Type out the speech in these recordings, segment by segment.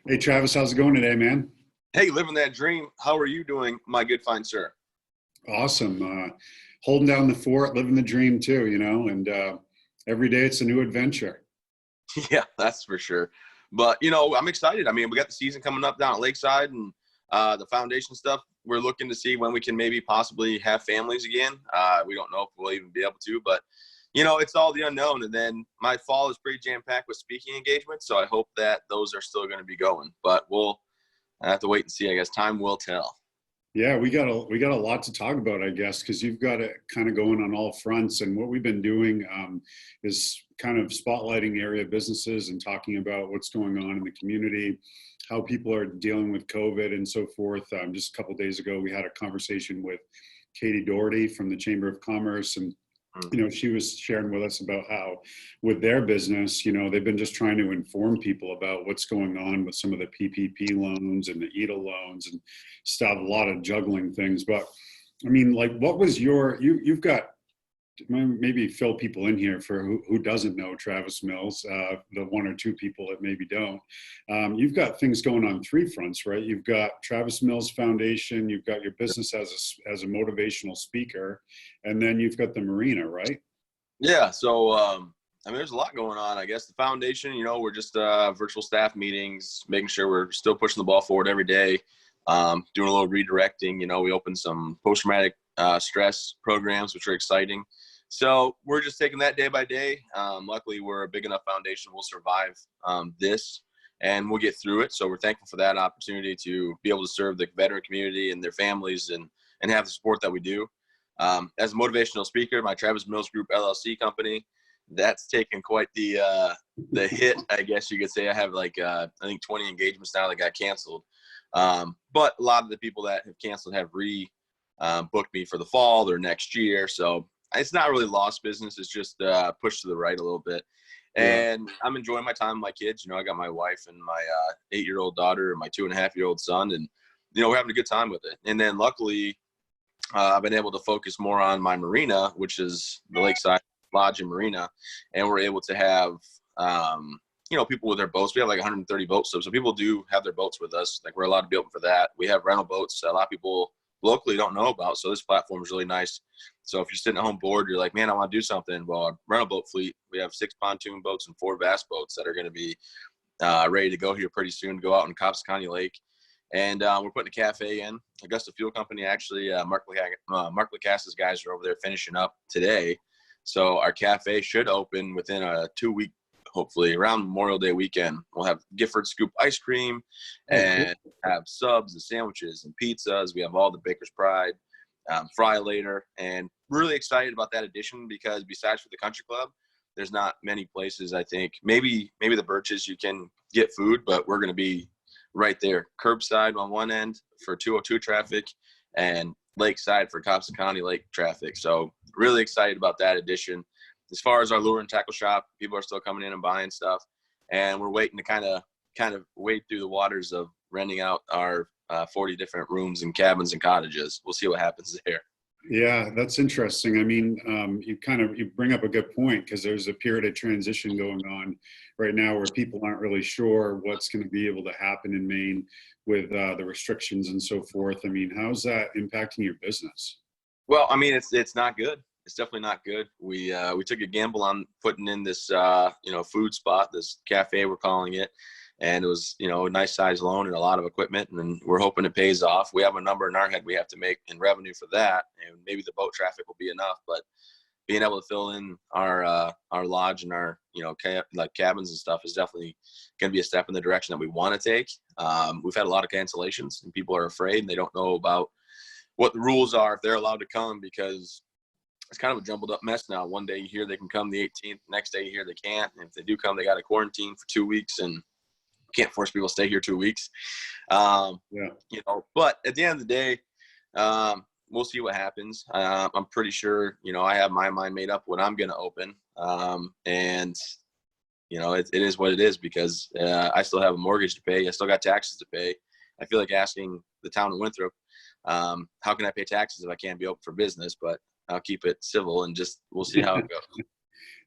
Hey Travis, how's it going today, man? Hey, living that dream. How are you doing, my good fine sir? Awesome. Holding down the fort, living the dream too, and every day it's a new adventure. Yeah, that's for sure. But I'm excited. I mean, we got the season coming up down at Lakeside, and the foundation stuff. We're looking to see when we can maybe possibly have families again. We don't know if we'll even be able to, but it's all the unknown. And then my fall is pretty jam packed with speaking engagements, so I hope that those are still going to be going. But we'll have to wait and see. I guess time will tell. Yeah, we got a lot to talk about, I guess, because you've got it kind of going on all fronts. And what we've been doing is kind of spotlighting area businesses and talking about what's going on in the community, how people are dealing with COVID and so forth. Just a couple of days ago, we had a conversation with Katie Doherty from the Chamber of Commerce, and she was sharing with us about how with their business, they've been just trying to inform people about what's going on with some of the PPP loans and the EIDL loans and stuff, a lot of juggling things. But I mean, like, what was you've got, maybe fill people in here for who doesn't know Travis Mills, the one or two people that maybe don't. You've got things going on three fronts, right? You've got Travis Mills Foundation, you've got your business as a motivational speaker, and then you've got the marina, right? Yeah. So, I mean, there's a lot going on. I guess the foundation, we're just virtual staff meetings, making sure we're still pushing the ball forward every day, doing a little redirecting. We opened some post-traumatic stress programs, which are exciting. So we're just taking that day by day. Luckily, we're a big enough foundation. We'll survive this, and we'll get through it. So we're thankful for that opportunity to be able to serve the veteran community and their families and have the support that we do. As a motivational speaker, my Travis Mills Group LLC company, that's taken quite the hit, I guess you could say. I have I think 20 engagements now that got canceled. But a lot of the people that have canceled have booked me for the fall or next year. So it's not really lost business. It's just pushed to the right a little bit. Yeah. And I'm enjoying my time with my kids. I got my wife and my 8-year-old daughter and my 2.5-year-old son. And, we're having a good time with it. And then luckily, I've been able to focus more on my marina, which is the Lakeside Lodge and Marina. And we're able to have, people with their boats. We have like 130 boats. So people do have their boats with us. Like, we're allowed to be open for that. We have rental boats that a lot of people locally don't know about. So this platform is really nice. So if you're sitting at home bored, you're like, man, I want to do something. Well, our rental boat fleet, we have 6 pontoon boats and 4 bass boats that are going to be ready to go here pretty soon to go out in Coxsackie Lake. And we're putting a cafe in. Augusta Fuel Company, actually, Mark Lacass's guys are over there finishing up today. So our cafe should open within a 2-week, hopefully around Memorial Day weekend. We'll have Gifford scoop ice cream and have subs and sandwiches and pizzas. We have all the Baker's Pride, fry later, and really excited about that addition because besides for the country club, there's not many places. I think maybe the Birches you can get food, but we're going to be right there, curbside on one end for 202 traffic and Lakeside for Coxsackie Lake traffic. So really excited about that addition. As far as our lure and tackle shop, people are still coming in and buying stuff, and we're waiting to kind of wade through the waters of renting out our 40 different rooms and cabins and cottages. We'll see what happens there. Yeah, that's interesting. I mean, you bring up a good point because there's a period of transition going on right now where people aren't really sure what's going to be able to happen in Maine with the restrictions and so forth. I mean, how's that impacting your business? Well, I mean, it's not good. It's definitely not good. We took a gamble on putting in this food spot, this cafe we're calling it, and it was a nice size loan and a lot of equipment, and we're hoping it pays off. We have a number in our head we have to make in revenue for that, and maybe the boat traffic will be enough. But being able to fill in our lodge and our cabins and stuff is definitely going to be a step in the direction that we want to take. We've had a lot of cancellations, and people are afraid and they don't know about what the rules are if they're allowed to come because it's kind of a jumbled up mess now. One day you hear they can come the 18th, next day you hear they can't. And if they do come, they got to quarantine for 2 weeks, and can't force people to stay here 2 weeks. But at the end of the day, we'll see what happens. I'm pretty sure, I have my mind made up when I'm going to open. And it is what it is because I still have a mortgage to pay. I still got taxes to pay. I feel like asking the town of Winthrop, how can I pay taxes if I can't be open for business? But I'll keep it civil and we'll see how it goes.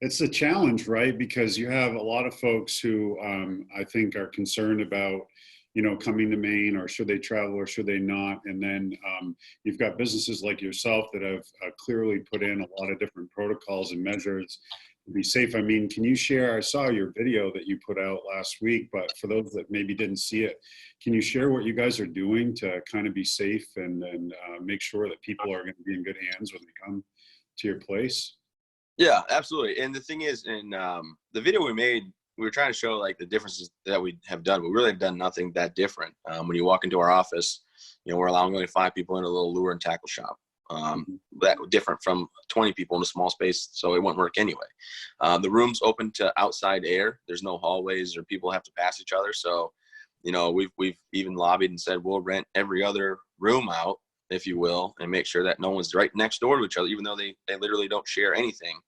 It's a challenge, right? Because you have a lot of folks who I think are concerned about, coming to Maine, or should they travel or should they not? And then you've got businesses like yourself that have clearly put in a lot of different protocols and measures to be safe. I mean, can you share? I saw your video that you put out last week, but for those that maybe didn't see it, can you share what you guys are doing to kind of be safe and make sure that people are going to be in good hands when they come to your place? Yeah, absolutely. And the thing is, in the video we made, we were trying to show like the differences that we have done. We really have done nothing that different. When you walk into our office, we're allowing only 5 people in a little lure and tackle shop. That different from 20 people in a small space, so it wouldn't work anyway. The room's open to outside air. There's no hallways or people have to pass each other. So, we've even lobbied and said we'll rent every other room out, if you will, and make sure that no one's right next door to each other, even though they literally don't share anything.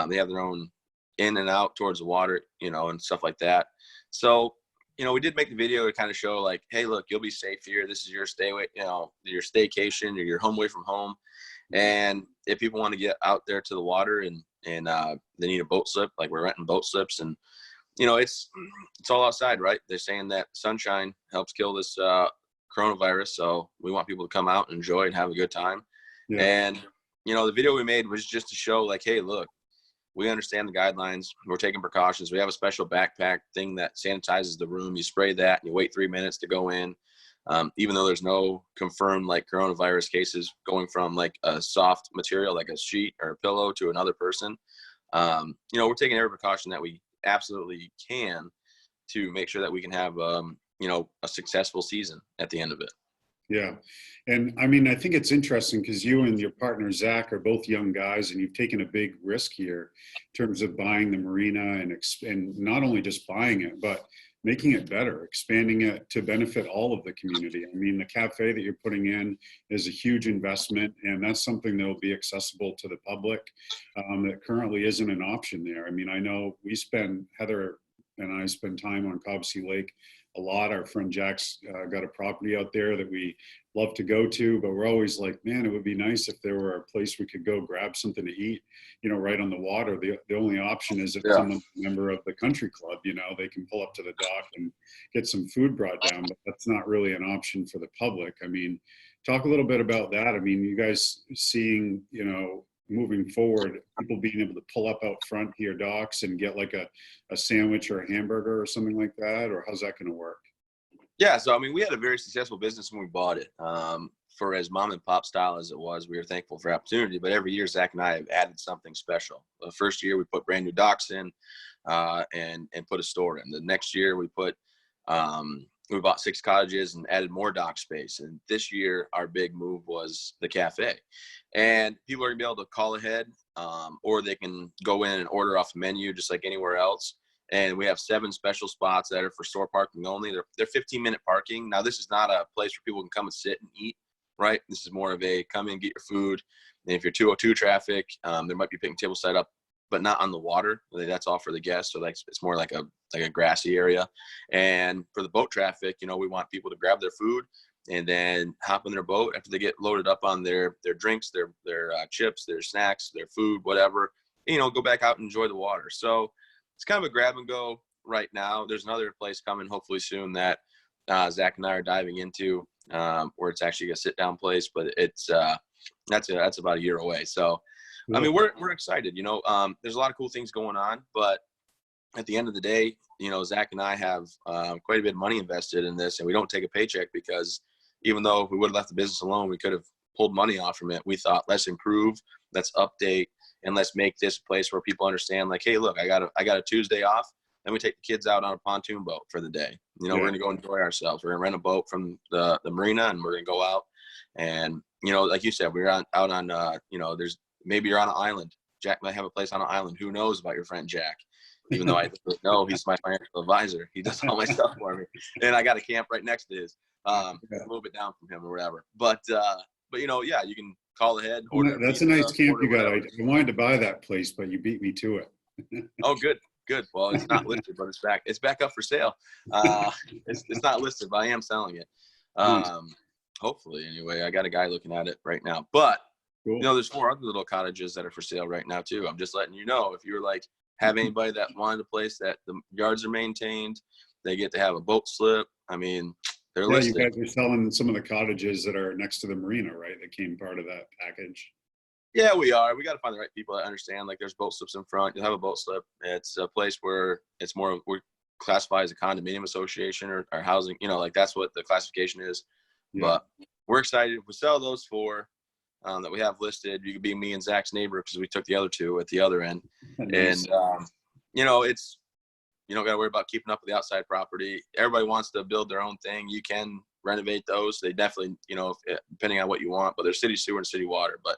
They have their own in and out towards the water, and stuff like that. So, we did make the video to kind of show like, hey, look, you'll be safe here. This is your your staycation or your home away from home. And if people want to get out there to the water and they need a boat slip, like we're renting boat slips, and it's all outside, right? They're saying that sunshine helps kill this coronavirus, so we want people to come out and enjoy and have a good time. Yeah. And the video we made was just to show like, hey, look, we understand the guidelines. We're taking precautions. We have a special backpack thing that sanitizes the room. You spray that and you wait 3 minutes to go in. Even though there's no confirmed like coronavirus cases going from like a soft material, like a sheet or a pillow, to another person. We're taking every precaution that we absolutely can to make sure that we can have, a successful season at the end of it. Yeah. And I mean, I think it's interesting because you and your partner, Zach, are both young guys, and you've taken a big risk here in terms of buying the marina and not only just buying it, but making it better, expanding it to benefit all of the community. I mean, the cafe that you're putting in is a huge investment, and that's something that will be accessible to the public that currently isn't an option there. I mean, I know Heather and I spend time on Cobbossee Lake a lot. Our friend Jack's got a property out there that we love to go to, but we're always like, man, it would be nice if there were a place we could go grab something to eat, right on the water. The only option is if someone's a member of the country club, they can pull up to the dock and get some food brought down, but that's not really an option for the public. I mean, talk a little bit about that. I mean, you guys seeing, moving forward, people being able to pull up out front to your docks and get like a sandwich or a hamburger or something like that, or how's that going to work? Yeah, so I mean, we had a very successful business when we bought it. For as mom and pop style as it was, we were thankful for opportunity. But every year, Zach and I have added something special. The first year, we put brand new docks in and put a store in. The next year, we bought 6 cottages and added more dock space. And this year, our big move was the cafe. And people are going to be able to call ahead, or they can go in and order off the menu just like anywhere else. And we have 7 special spots that are for store parking only. They're 15-minute parking. Now, this is not a place where people can come and sit and eat, right? This is more of a come in, get your food. And if you're 202 traffic, there might be picnic table set up, but not on the water. That's all for the guests. So it's more like a grassy area. And for the boat traffic, we want people to grab their food and then hop in their boat after they get loaded up on their drinks, their chips, their snacks, their food, whatever, go back out and enjoy the water. So it's kind of a grab and go right now. There's another place coming hopefully soon that Zach and I are diving into where it's actually a sit down place, but that's about a year away. So, I mean, we're excited, there's a lot of cool things going on, but at the end of the day, Zach and I have quite a bit of money invested in this, and we don't take a paycheck because even though if we would have left the business alone, we could have pulled money off from it. We thought, let's improve, let's update, and let's make this a place where people understand, like, hey, look, I got a Tuesday off. Then we take the kids out on a pontoon boat for the day. We're going to go enjoy ourselves. We're going to rent a boat from the marina, and we're going to go out. And, like you said, we're out on, maybe you're on an island. Jack might have a place on an island. Who knows about your friend Jack? Even though I know he's my financial advisor. He does all my stuff for me. And I got a camp right next to his, a little bit down from him or whatever. But you can call ahead. That's a nice camp you got. I wanted to buy that place, but you beat me to it. Oh, good. Well, it's not listed, but it's back up for sale. It's not listed, but I am selling it. Hopefully, anyway. I got a guy looking at it right now. But You know, there's 4 other little cottages that are for sale right now too. I'm just letting you know, if you're like, have anybody that wanted a place that the yards are maintained, they get to have a boat slip. I mean, they're Yeah, you listed. guys are selling some of the cottages that are next to the marina, right? That came part of that package. Yeah, we are. We got to find the right people that understand. Like, there's boat slips in front. You'll have a boat slip. It's a place where it's more, we're classified as a condominium association or housing. You know, like that's what the classification is. Yeah. But we're excited. If we sell those 4 that we have listed, you could be me and Zach's neighbor because we took the other 2 at the other end. Nice. And you know, it's, you don't got to worry about keeping up with the outside property. Everybody wants to build their own thing. You can renovate those. They definitely, you know, depending on what you want. But there's city sewer and city water. But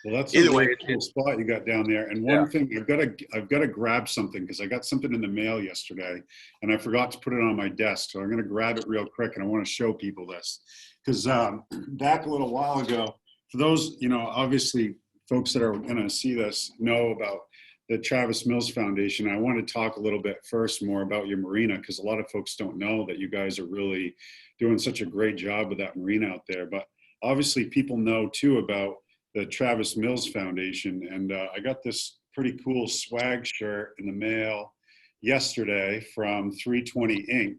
Well, that's either a way, really cool spot you got down there. And one thing, I've got to grab something because I got something in the mail yesterday and I forgot to put it on my desk. So I'm going to grab it real quick and I want to show people this because back a little while ago, for those, you know, obviously folks that are going to see this know about the Travis Mills Foundation. I want to talk a little bit first more about your marina because a lot of folks don't know that you guys are really doing such a great job with that marina out there. But obviously people know too about the Travis Mills Foundation. And I got this pretty cool swag shirt in the mail yesterday from 320 Inc.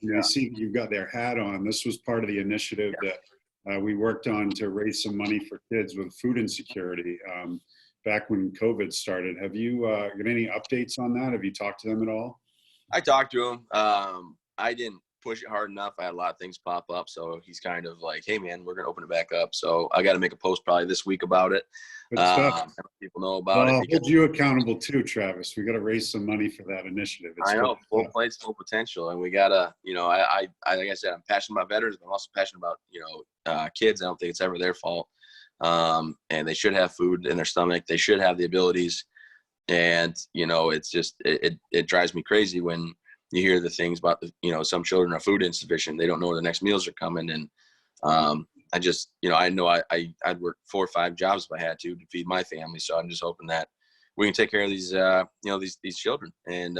You see you've got their hat on. This was part of the initiative that we worked on to raise some money for kids with food insecurity back when COVID started. Have you got any updates on that? Have you talked to them at all? I talked to him. I didn't push it hard enough. I had a lot of things pop up. So he's kind of like, hey man, we're going to open it back up. So I got to make a post probably this week about it. People know about it. I'll hold you accountable too, Travis. We got to raise some money for that initiative. I know, full plates, full potential. And we got to, you know, I like I said, I'm passionate about veterans, but I'm also passionate about, you know, kids. I don't think it's ever their fault. And they should have food in their stomach. They should have the abilities. And, you know, it's just, it drives me crazy when you hear the things about, you know, some children are food insufficient. They don't know where the next meals are coming. And I just, you know, I'd work 4 or 5 jobs if I had to feed my family. So I'm just hoping that we can take care of these, you know, these children and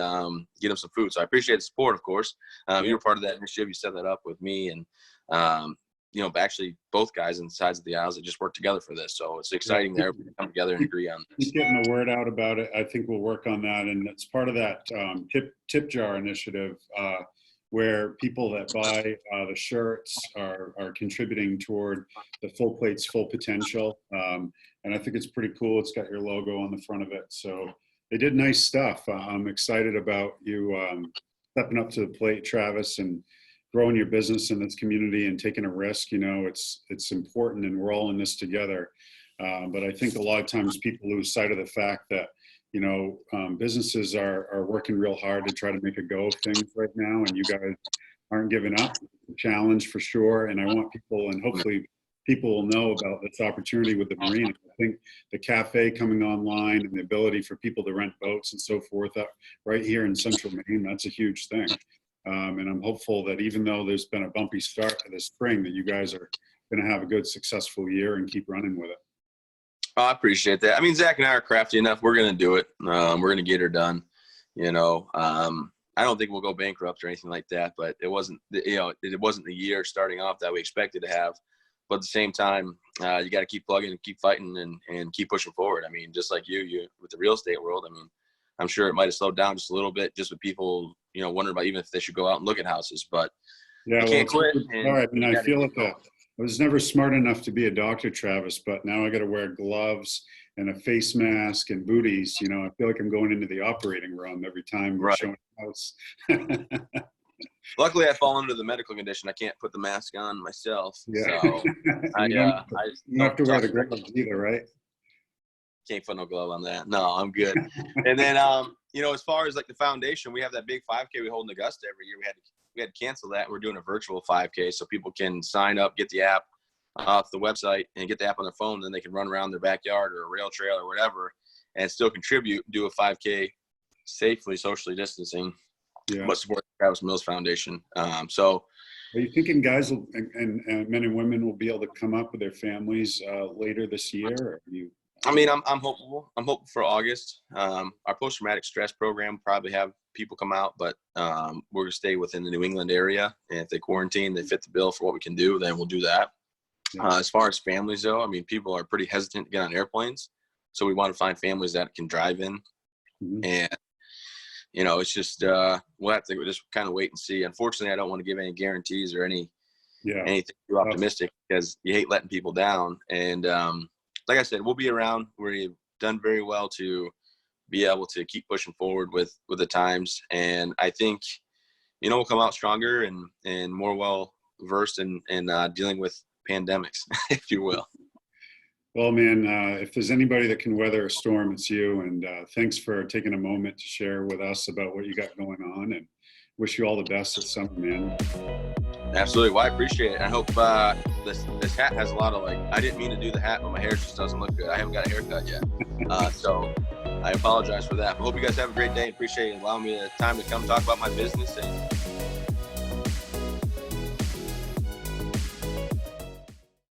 get them some food. So I appreciate the support, of course. You were part of that initiative. You set that up with me and, you know, actually both guys on the sides of the aisles that just work together for this. So it's exciting that everybody come together and agree on this. Keep getting the word out about it. I think we'll work on that. And it's part of that tip jar initiative where people that buy the shirts are contributing toward the Full Plates, Full Potential. And I think it's pretty cool. It's got your logo on the front of it. So they did nice stuff. I'm excited about you stepping up to the plate, Travis, and growing your business in this community and taking a risk. You know, it's important and we're all in this together. But I think a lot of times people lose sight of the fact that, you know, businesses are working real hard to try to make a go of things right now. And you guys aren't giving up. It's a challenge for sure. And I want people, and hopefully people will know about this opportunity with the marina. I think the cafe coming online and the ability for people to rent boats and so forth right here in central Maine, that's a huge thing. And I'm hopeful that even though there's been a bumpy start to this spring, that you guys are going to have a good, successful year and keep running with it. Oh, I appreciate that. I mean, Zach and I are crafty enough. We're going to do it. We're going to get her done. You know, I don't think we'll go bankrupt or anything like that, but it wasn't, you know, it wasn't the year starting off that we expected to have. But at the same time, you got to keep plugging and keep fighting and keep pushing forward. I mean, just like you with the real estate world, I mean, I'm sure it might have slowed down just a little bit just with people, you know, wondering about even if they should go out and look at houses, but yeah, you can't quit. All right. I mean, I feel like I was never smart enough to be a doctor, Travis, but now I got to wear gloves and a face mask and booties. You know, I feel like I'm going into the operating room every time we're showing a house. Luckily, I fall under the medical condition. I can't put the mask on myself. Yeah. So you don't have to wear the gloves either, right? Can't put no glove on that. No, I'm good. And then, you know, as far as like the foundation, we have that big 5K we hold in Augusta every year. We had to cancel that. We're doing a virtual 5K so people can sign up, get the app off the website, and get the app on their phone. Then they can run around their backyard or a rail trail or whatever, and still contribute, do a 5K safely, socially distancing. Yeah. But support the Travis Mills Foundation. So, are you thinking guys will, and men and women will be able to come up with their families later this year? Or are you? I mean, I'm hopeful. I'm hopeful for August. Our post-traumatic stress program probably have people come out, but we're gonna stay within the New England area. And if they quarantine, they fit the bill for what we can do, then we'll do that. Yeah. As far as families though, I mean, people are pretty hesitant to get on airplanes. So we want to find families that can drive in. Mhm. And, it's just, we'll have to just kind of wait and see. Unfortunately, I don't want to give any guarantees or anything Yeah. too optimistic because you hate letting people down. And like I said, we'll be around. We've done very well to be able to keep pushing forward with the times. And I think, we'll come out stronger and more well versed in dealing with pandemics, if you will. Well, man, if there's anybody that can weather a storm, it's you. And thanks for taking a moment to share with us about what you got going on, and wish you all the best this summer, man. Absolutely. Well, I appreciate it. I hope this hat has a lot of I didn't mean to do the hat, but my hair just doesn't look good. I haven't got a haircut yet. So I apologize for that. But hope you guys have a great day. Appreciate allowing me the time to come talk about my business. And